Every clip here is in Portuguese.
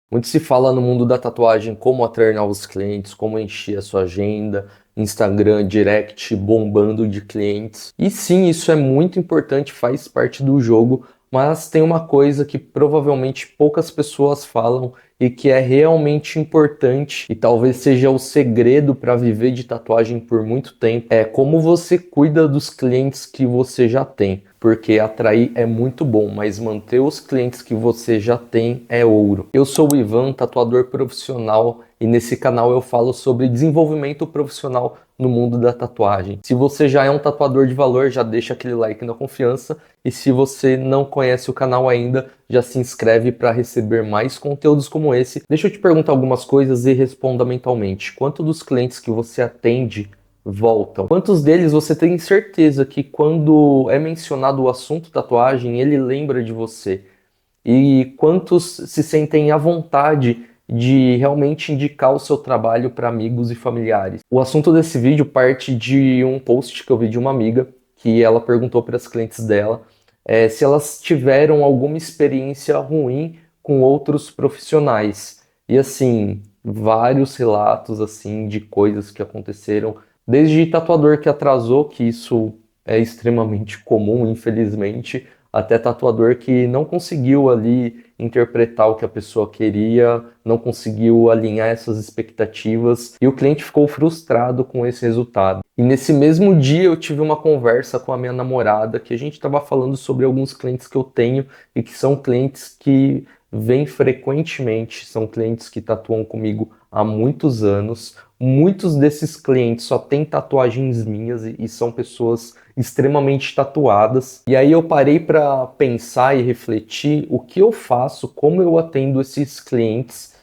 Muito se fala no mundo da tatuagem como atrair novos clientes, como encher a sua agenda, Instagram, direct bombando de clientes. E sim, isso é muito importante, faz parte do jogo, mas tem uma coisa que provavelmente poucas pessoas falam e que é realmente importante e talvez seja o segredo para viver de tatuagem por muito tempo, é como você cuida dos clientes que você já tem. Porque atrair é muito bom, mas manter os clientes que você já tem é ouro. Eu sou o Ivan, tatuador profissional, e nesse canal eu falo sobre desenvolvimento profissional no mundo da tatuagem. Se você já é um tatuador de valor, já deixa aquele like na confiança, e se você não conhece o canal ainda, já se inscreve para receber mais conteúdos como esse. Deixa eu te perguntar algumas coisas e responda mentalmente. Quanto dos clientes que você atende voltam? Quantos deles você tem certeza que quando é mencionado o assunto tatuagem, ele lembra de você? E quantos se sentem à vontade de realmente indicar o seu trabalho para amigos e familiares? O assunto desse vídeo parte de um post que eu vi de uma amiga, que ela perguntou para as clientes dela se elas tiveram alguma experiência ruim com outros profissionais. E assim, vários relatos assim de coisas que aconteceram, desde tatuador que atrasou, que isso é extremamente comum, infelizmente, até tatuador que não conseguiu ali interpretar o que a pessoa queria, não conseguiu alinhar essas expectativas e o cliente ficou frustrado com esse resultado. E nesse mesmo dia eu tive uma conversa com a minha namorada que a gente estava falando sobre alguns clientes que eu tenho e que são clientes que vêm frequentemente, são clientes que tatuam comigo há muitos anos. Muitos desses clientes só têm tatuagens minhas e são pessoas extremamente tatuadas. E aí eu parei para pensar e refletir o que eu faço, como eu atendo esses clientes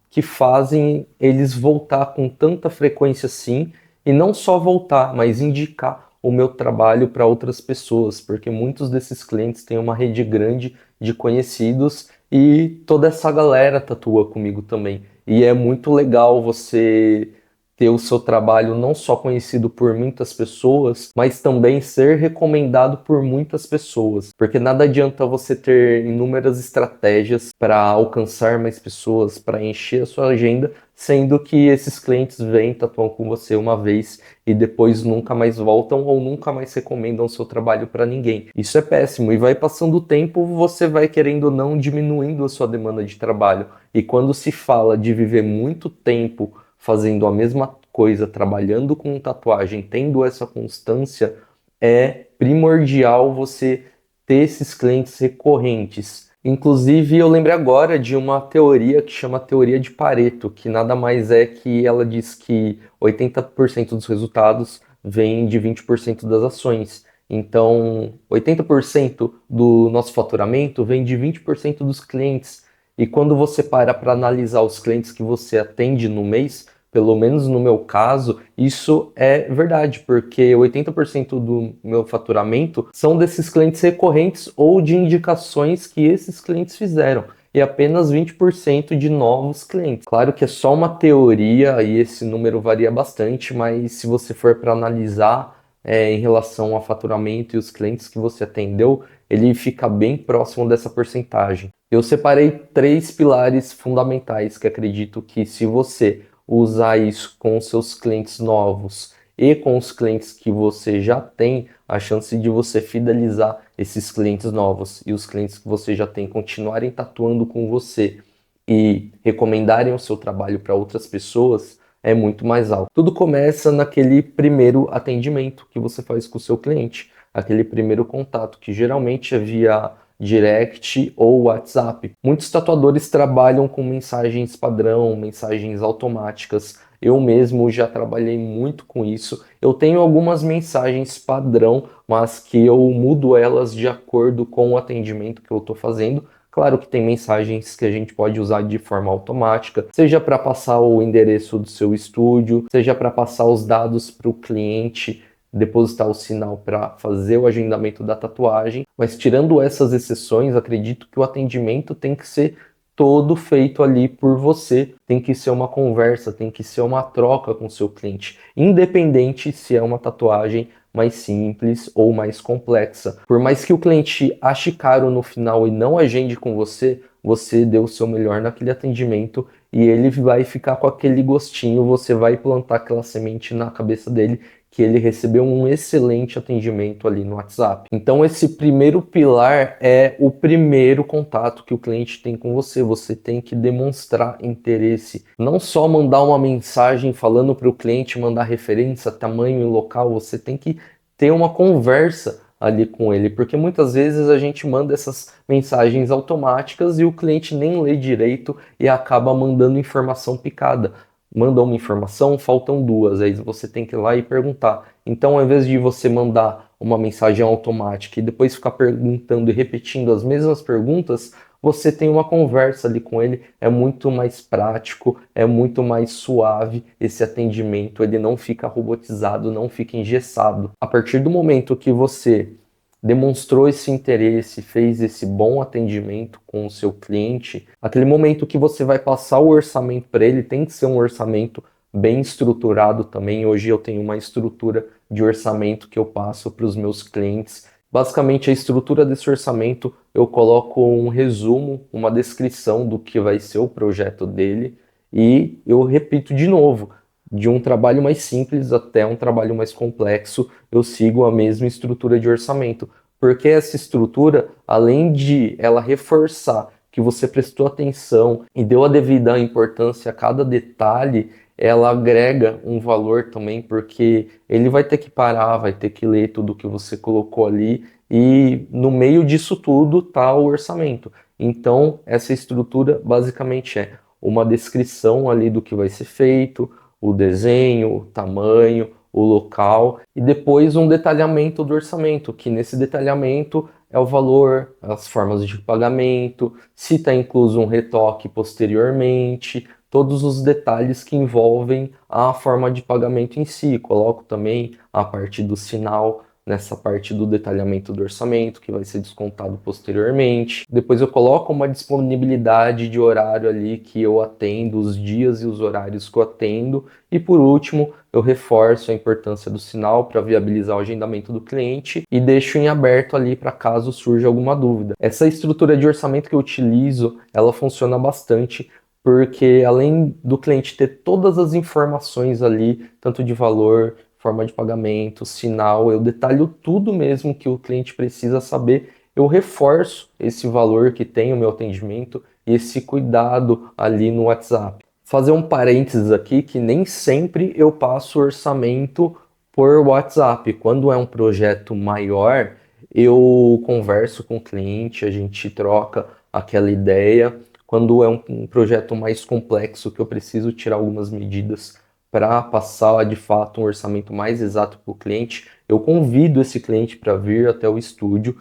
que fazem eles voltar com tanta frequência assim, e não só voltar, mas indicar o meu trabalho para outras pessoas, porque muitos desses clientes têm uma rede grande de conhecidos e toda essa galera tatua comigo também. E é muito legal você ter o seu trabalho não só conhecido por muitas pessoas, mas também ser recomendado por muitas pessoas. Porque nada adianta você ter inúmeras estratégias para alcançar mais pessoas, para encher a sua agenda, sendo que esses clientes vêm, tatuam com você uma vez e depois nunca mais voltam ou nunca mais recomendam o seu trabalho para ninguém. Isso é péssimo e vai passando o tempo, você vai querendo ou não diminuindo a sua demanda de trabalho. E quando se fala de viver muito tempo fazendo a mesma coisa, trabalhando com tatuagem, tendo essa constância, é primordial você ter esses clientes recorrentes. Inclusive, eu lembrei agora de uma teoria que chama teoria de Pareto, que nada mais é que ela diz que 80% dos resultados vêm de 20% das ações. Então, 80% do nosso faturamento vem de 20% dos clientes. E quando você para analisar os clientes que você atende no mês, pelo menos no meu caso, isso é verdade, porque 80% do meu faturamento são desses clientes recorrentes ou de indicações que esses clientes fizeram. E apenas 20% de novos clientes. Claro que é só uma teoria e esse número varia bastante, mas se você for para analisar em relação ao faturamento e os clientes que você atendeu, ele fica bem próximo dessa porcentagem. Eu separei três pilares fundamentais que acredito que se você usar isso com os seus clientes novos e com os clientes que você já tem, a chance de você fidelizar esses clientes novos e os clientes que você já tem continuarem tatuando com você e recomendarem o seu trabalho para outras pessoas é muito mais alto. Tudo começa naquele primeiro atendimento que você faz com o seu cliente, aquele primeiro contato, que geralmente é via direct ou WhatsApp. Muitos tatuadores trabalham com mensagens padrão, mensagens automáticas. Eu mesmo já trabalhei muito com isso. Eu tenho algumas mensagens padrão, mas que eu mudo elas de acordo com o atendimento que eu estou fazendo. Claro que tem mensagens que a gente pode usar de forma automática, seja para passar o endereço do seu estúdio, seja para passar os dados para o cliente depositar o sinal para fazer o agendamento da tatuagem, mas tirando essas exceções, acredito que o atendimento tem que ser todo feito ali por você, tem que ser uma conversa, tem que ser uma troca com o seu cliente, independente se é uma tatuagem mais simples ou mais complexa. Por mais que o cliente ache caro no final e não agende com você, você deu o seu melhor naquele atendimento e ele vai ficar com aquele gostinho, você vai plantar aquela semente na cabeça dele que ele recebeu um excelente atendimento ali no WhatsApp. Então esse primeiro pilar é o primeiro contato que o cliente tem com você. Você tem que demonstrar interesse, não só mandar uma mensagem falando para o cliente, mandar referência, tamanho e local, você tem que ter uma conversa ali com ele, porque muitas vezes a gente manda essas mensagens automáticas e o cliente nem lê direito e acaba mandando informação picada. Manda uma informação, faltam duas, aí você tem que ir lá e perguntar. Então, ao invés de você mandar uma mensagem automática e depois ficar perguntando e repetindo as mesmas perguntas, você tem uma conversa ali com ele, é muito mais prático, é muito mais suave esse atendimento, ele não fica robotizado, não fica engessado. A partir do momento que você demonstrou esse interesse, fez esse bom atendimento com o seu cliente, aquele momento que você vai passar o orçamento para ele tem que ser um orçamento bem estruturado também. Hoje eu tenho uma estrutura de orçamento que eu passo para os meus clientes. Basicamente, a estrutura desse orçamento eu coloco um resumo, uma descrição do que vai ser o projeto dele e eu repito de novo. De um trabalho mais simples até um trabalho mais complexo, eu sigo a mesma estrutura de orçamento. Porque essa estrutura, além de ela reforçar que você prestou atenção e deu a devida importância a cada detalhe, ela agrega um valor também, porque ele vai ter que parar, vai ter que ler tudo que você colocou ali, e no meio disso tudo está o orçamento. Então, essa estrutura basicamente é uma descrição ali do que vai ser feito, o desenho, o tamanho, o local e depois um detalhamento do orçamento, que nesse detalhamento é o valor, as formas de pagamento, se está incluso um retoque posteriormente, todos os detalhes que envolvem a forma de pagamento em si. Coloco também a parte do sinal nessa parte do detalhamento do orçamento, que vai ser descontado posteriormente. Depois eu coloco uma disponibilidade de horário ali que eu atendo, os dias e os horários que eu atendo. E por último, eu reforço a importância do sinal para viabilizar o agendamento do cliente e deixo em aberto ali para caso surja alguma dúvida. Essa estrutura de orçamento que eu utilizo, ela funciona bastante porque além do cliente ter todas as informações ali, tanto de valor, forma de pagamento, sinal, eu detalho tudo mesmo que o cliente precisa saber, eu reforço esse valor que tem o meu atendimento e esse cuidado ali no WhatsApp. Fazer um parênteses aqui que nem sempre eu passo orçamento por WhatsApp. Quando é um projeto maior, eu converso com o cliente, a gente troca aquela ideia. Quando é um projeto mais complexo que eu preciso tirar algumas medidas para passar de fato um orçamento mais exato para o cliente, eu convido esse cliente para vir até o estúdio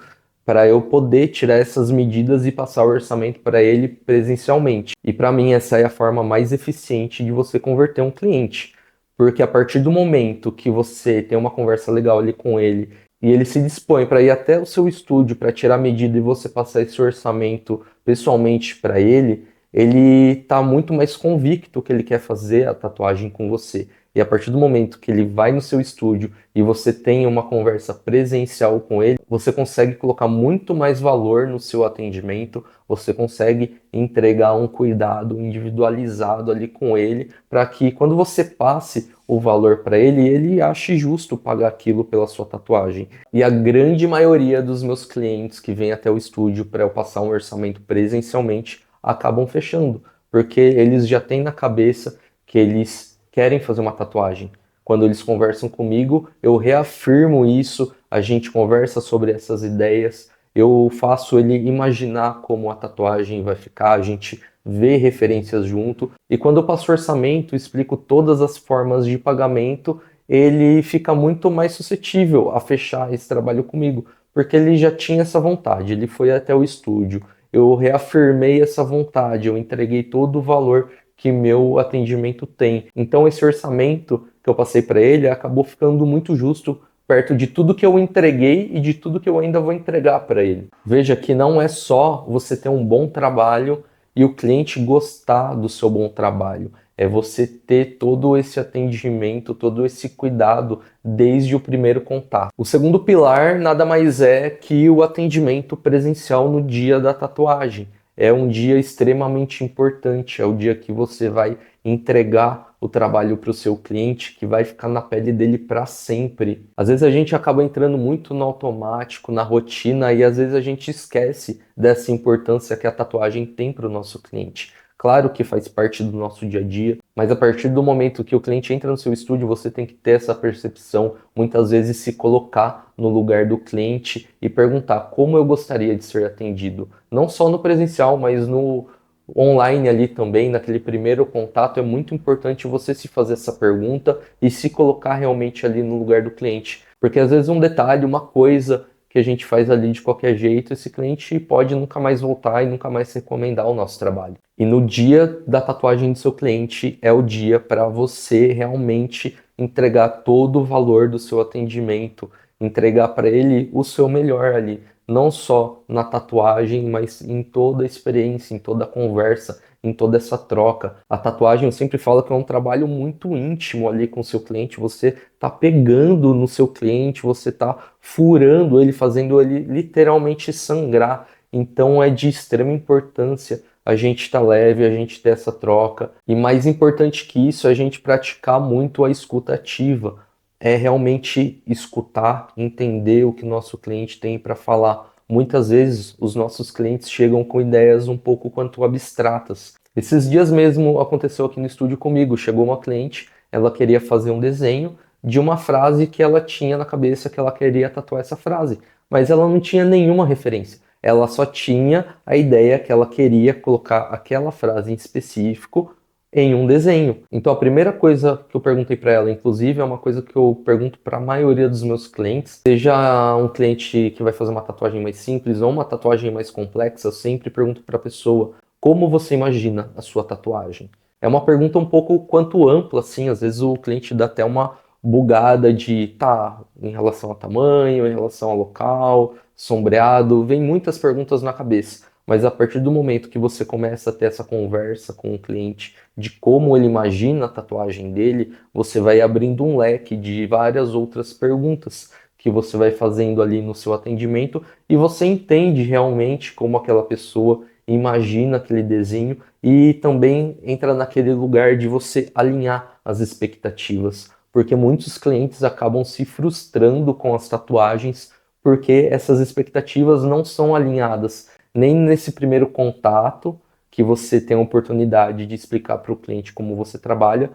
para eu poder tirar essas medidas e passar o orçamento para ele presencialmente. E para mim essa é a forma mais eficiente de você converter um cliente, porque a partir do momento que você tem uma conversa legal ali com ele e ele se dispõe para ir até o seu estúdio para tirar a medida e você passar esse orçamento pessoalmente para ele está muito mais convicto que ele quer fazer a tatuagem com você. E a partir do momento que ele vai no seu estúdio e você tem uma conversa presencial com ele, você consegue colocar muito mais valor no seu atendimento, você consegue entregar um cuidado individualizado ali com ele, para que quando você passe o valor para ele, ele ache justo pagar aquilo pela sua tatuagem. E a grande maioria dos meus clientes que vêm até o estúdio para eu passar um orçamento presencialmente acabam fechando, porque eles já têm na cabeça que eles querem fazer uma tatuagem. Quando eles conversam comigo, eu reafirmo isso, a gente conversa sobre essas ideias, eu faço ele imaginar como a tatuagem vai ficar, a gente vê referências junto, e quando eu passo orçamento, explico todas as formas de pagamento, ele fica muito mais suscetível a fechar esse trabalho comigo, porque ele já tinha essa vontade, ele foi até o estúdio, eu reafirmei essa vontade, eu entreguei todo o valor que meu atendimento tem. Então esse orçamento que eu passei para ele acabou ficando muito justo perto de tudo que eu entreguei e de tudo que eu ainda vou entregar para ele. Veja que não é só você ter um bom trabalho e o cliente gostar do seu bom trabalho. É você ter todo esse atendimento, todo esse cuidado desde o primeiro contato. O segundo pilar nada mais é que o atendimento presencial no dia da tatuagem. É um dia extremamente importante, é o dia que você vai entregar o trabalho para o seu cliente, que vai ficar na pele dele para sempre. Às vezes a gente acaba entrando muito no automático, na rotina, e às vezes a gente esquece dessa importância que a tatuagem tem para o nosso cliente. Claro que faz parte do nosso dia a dia, mas a partir do momento que o cliente entra no seu estúdio, você tem que ter essa percepção, muitas vezes se colocar no lugar do cliente e perguntar como eu gostaria de ser atendido. Não só no presencial, mas no online ali também, naquele primeiro contato, é muito importante você se fazer essa pergunta e se colocar realmente ali no lugar do cliente. Porque às vezes um detalhe, uma coisa que a gente faz ali de qualquer jeito, esse cliente pode nunca mais voltar e nunca mais recomendar o nosso trabalho. E no dia da tatuagem do seu cliente é o dia para você realmente entregar todo o valor do seu atendimento, entregar para ele o seu melhor ali, não só na tatuagem, mas em toda a experiência, em toda a conversa, em toda essa troca. A tatuagem, eu sempre falo que é um trabalho muito íntimo ali com o seu cliente. Você tá pegando no seu cliente, você tá furando ele, fazendo ele literalmente sangrar. Então é de extrema importância a gente estar leve, a gente ter essa troca. E mais importante que isso, a gente praticar muito a escuta ativa. É realmente escutar, entender o que o nosso cliente tem para falar. Muitas vezes os nossos clientes chegam com ideias um pouco quanto abstratas. Esses dias mesmo aconteceu aqui no estúdio comigo. Chegou uma cliente, ela queria fazer um desenho de uma frase que ela tinha na cabeça que ela queria tatuar essa frase, mas ela não tinha nenhuma referência. Ela só tinha a ideia que ela queria colocar aquela frase em específico em um desenho. Então a primeira coisa que eu perguntei para ela, inclusive, é uma coisa que eu pergunto para a maioria dos meus clientes, seja um cliente que vai fazer uma tatuagem mais simples ou uma tatuagem mais complexa, eu sempre pergunto para a pessoa: como você imagina a sua tatuagem? É uma pergunta um pouco quanto ampla, assim, às vezes o cliente dá até uma bugada de, tá, em relação a tamanho, em relação a local, sombreado, vem muitas perguntas na cabeça. Mas a partir do momento que você começa a ter essa conversa com o cliente de como ele imagina a tatuagem dele, você vai abrindo um leque de várias outras perguntas que você vai fazendo ali no seu atendimento e você entende realmente como aquela pessoa imagina aquele desenho e também entra naquele lugar de você alinhar as expectativas, porque muitos clientes acabam se frustrando com as tatuagens porque essas expectativas não são alinhadas nem nesse primeiro contato que você tem a oportunidade de explicar para o cliente como você trabalha,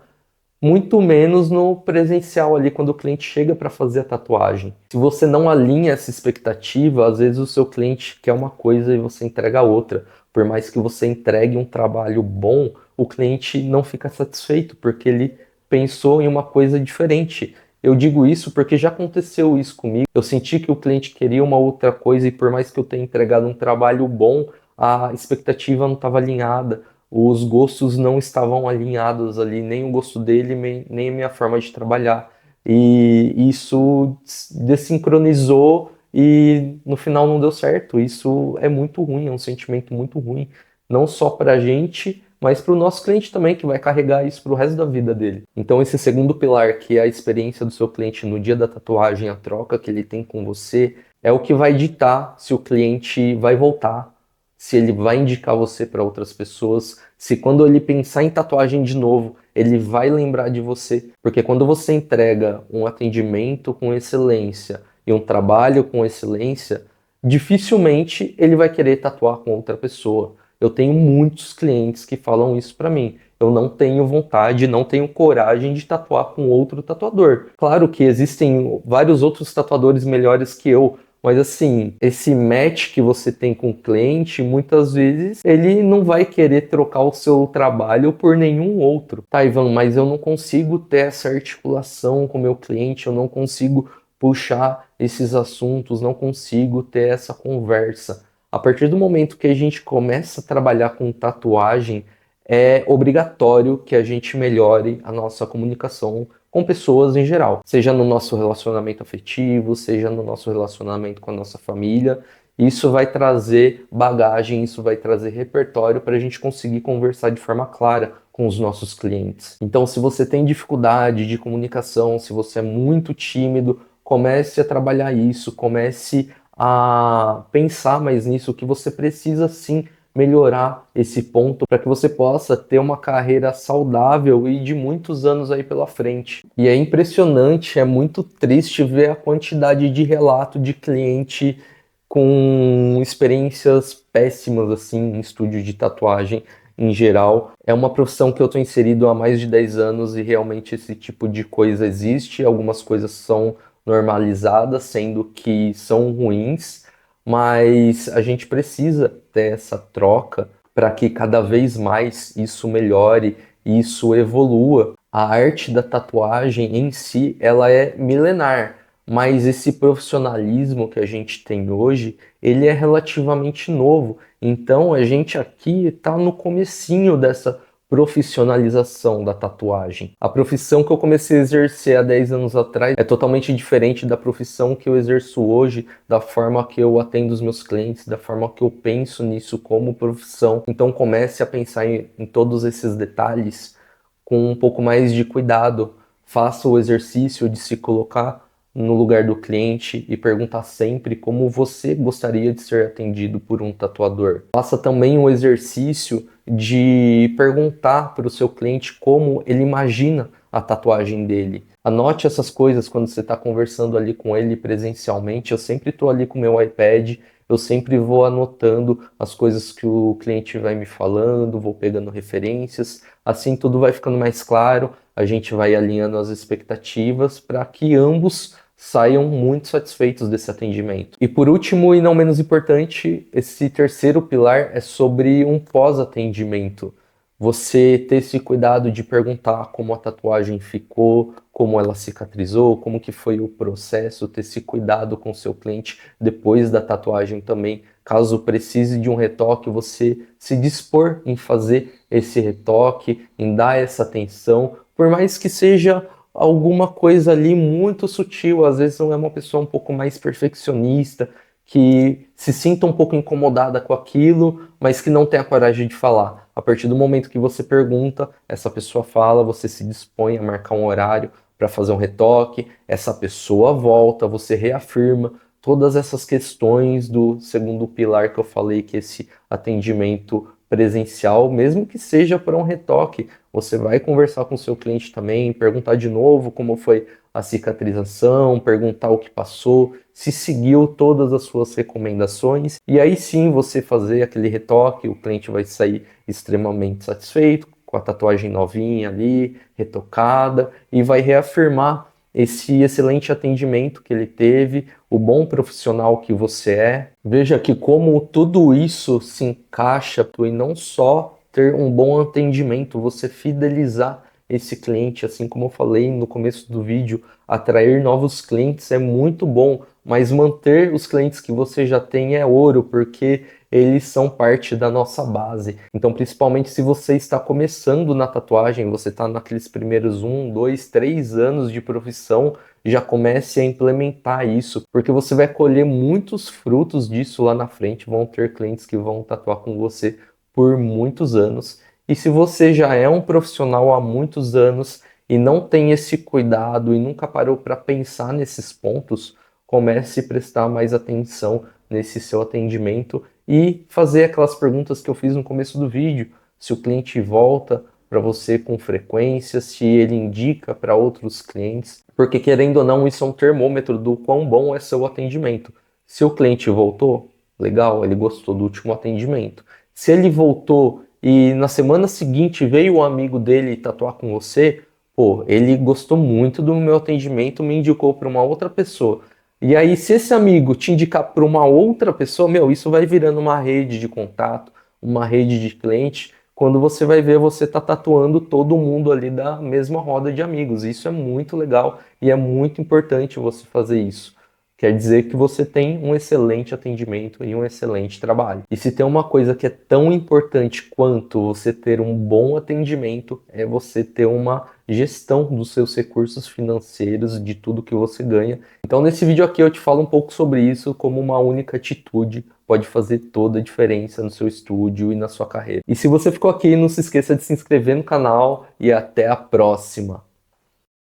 muito menos no presencial ali quando o cliente chega para fazer a tatuagem. Se você não alinha essa expectativa, às vezes o seu cliente quer uma coisa e você entrega outra. Por mais que você entregue um trabalho bom, o cliente não fica satisfeito porque ele pensou em uma coisa diferente. Eu digo isso porque já aconteceu isso comigo. Eu senti que o cliente queria uma outra coisa e por mais que eu tenha entregado um trabalho bom, a expectativa não estava alinhada, os gostos não estavam alinhados ali, nem o gosto dele, nem a minha forma de trabalhar. E isso desincronizou e no final não deu certo. Isso é muito ruim, é um sentimento muito ruim, não só para a gente, mas para o nosso cliente também, que vai carregar isso para o resto da vida dele. Então, esse segundo pilar, que é a experiência do seu cliente no dia da tatuagem, a troca que ele tem com você, é o que vai ditar se o cliente vai voltar, se ele vai indicar você para outras pessoas, se quando ele pensar em tatuagem de novo, ele vai lembrar de você. Porque quando você entrega um atendimento com excelência e um trabalho com excelência, dificilmente ele vai querer tatuar com outra pessoa. Eu tenho muitos clientes que falam isso para mim. Eu não tenho vontade, não tenho coragem de tatuar com outro tatuador. Claro que existem vários outros tatuadores melhores que eu, mas assim, esse match que você tem com o cliente, muitas vezes ele não vai querer trocar o seu trabalho por nenhum outro. Tá, Ivan, mas eu não consigo ter essa articulação com o meu cliente, eu não consigo puxar esses assuntos, não consigo ter essa conversa. A partir do momento que a gente começa a trabalhar com tatuagem, é obrigatório que a gente melhore a nossa comunicação com pessoas em geral, seja no nosso relacionamento afetivo, seja no nosso relacionamento com a nossa família. Isso vai trazer bagagem, isso vai trazer repertório para a gente conseguir conversar de forma clara, com os nossos clientes. Então, se você tem dificuldade de comunicação, se você é muito tímido, comece a trabalhar isso, comece a pensar mais nisso, que você precisa sim melhorar esse ponto para que você possa ter uma carreira saudável e de muitos anos aí pela frente. E é impressionante, é muito triste ver a quantidade de relato de cliente com experiências péssimas assim em estúdio de tatuagem em geral. É uma profissão que eu estou inserido há mais de 10 anos e realmente esse tipo de coisa existe. Algumas coisas são normalizadas, sendo que são ruins, mas a gente precisa ter essa troca para que cada vez mais isso melhore, isso evolua. A arte da tatuagem em si, ela é milenar, mas esse profissionalismo que a gente tem hoje, ele é relativamente novo. Então a gente aqui está no comecinho dessa profissionalização da tatuagem. A profissão que eu comecei a exercer há 10 anos atrás é totalmente diferente da profissão que eu exerço hoje, da forma que eu atendo os meus clientes, da forma que eu penso nisso como profissão. Então comece a pensar em todos esses detalhes com um pouco mais de cuidado. Faça o exercício de se colocar no lugar do cliente e perguntar sempre como você gostaria de ser atendido por um tatuador. Faça também o exercício de perguntar para o seu cliente como ele imagina a tatuagem dele. Anote essas coisas quando você está conversando ali com ele presencialmente. Eu sempre estou ali com o meu iPad, eu sempre vou anotando as coisas que o cliente vai me falando, vou pegando referências. Assim tudo vai ficando mais claro, a gente vai alinhando as expectativas para que ambos saiam muito satisfeitos desse atendimento. E por último, e não menos importante, esse terceiro pilar é sobre um pós-atendimento. Você ter esse cuidado de perguntar como a tatuagem ficou, como ela cicatrizou, como que foi o processo, ter esse cuidado com o seu cliente depois da tatuagem também. Caso precise de um retoque, você se dispor em fazer esse retoque, em dar essa atenção, por mais que seja alguma coisa ali muito sutil, às vezes é uma pessoa um pouco mais perfeccionista, que se sinta um pouco incomodada com aquilo, mas que não tem a coragem de falar. A partir do momento que você pergunta, essa pessoa fala, você se dispõe a marcar um horário para fazer um retoque, essa pessoa volta, você reafirma todas essas questões do segundo pilar que eu falei, que é esse atendimento presencial, mesmo que seja para um retoque, você vai conversar com o seu cliente também, perguntar de novo como foi a cicatrização, perguntar o que passou, se seguiu todas as suas recomendações, e aí sim você fazer aquele retoque, o cliente vai sair extremamente satisfeito com a tatuagem novinha ali, retocada, e vai reafirmar esse excelente atendimento que ele teve, o bom profissional que você é. Veja que como tudo isso se encaixa e não só ter um bom atendimento, você fidelizar esse cliente, assim como eu falei no começo do vídeo, atrair novos clientes é muito bom, mas manter os clientes que você já tem é ouro, porque eles são parte da nossa base. Então, principalmente se você está começando na tatuagem, você está naqueles primeiros 1, 2, 3 anos de profissão, já comece a implementar isso, porque você vai colher muitos frutos disso lá na frente. Vão ter clientes que vão tatuar com você por muitos anos. E se você já é um profissional há muitos anos e não tem esse cuidado e nunca parou para pensar nesses pontos, comece a prestar mais atenção nesse seu atendimento e fazer aquelas perguntas que eu fiz no começo do vídeo. Se o cliente volta para você com frequência, se ele indica para outros clientes, porque querendo ou não, isso é um termômetro do quão bom é seu atendimento. Se o cliente voltou, legal, ele gostou do último atendimento. Se ele voltou e na semana seguinte veio um amigo dele tatuar com você, pô, ele gostou muito do meu atendimento, me indicou para uma outra pessoa. E aí, se esse amigo te indicar para uma outra pessoa, meu, isso vai virando uma rede de contato, uma rede de cliente. Quando você vai ver, você tá tatuando todo mundo ali da mesma roda de amigos. Isso é muito legal e é muito importante você fazer isso. Quer dizer que você tem um excelente atendimento e um excelente trabalho. E se tem uma coisa que é tão importante quanto você ter um bom atendimento, é você ter uma gestão dos seus recursos financeiros, de tudo que você ganha. Então nesse vídeo aqui eu te falo um pouco sobre isso, como uma única atitude pode fazer toda a diferença no seu estúdio e na sua carreira. E se você ficou aqui, não se esqueça de se inscrever no canal e até a próxima!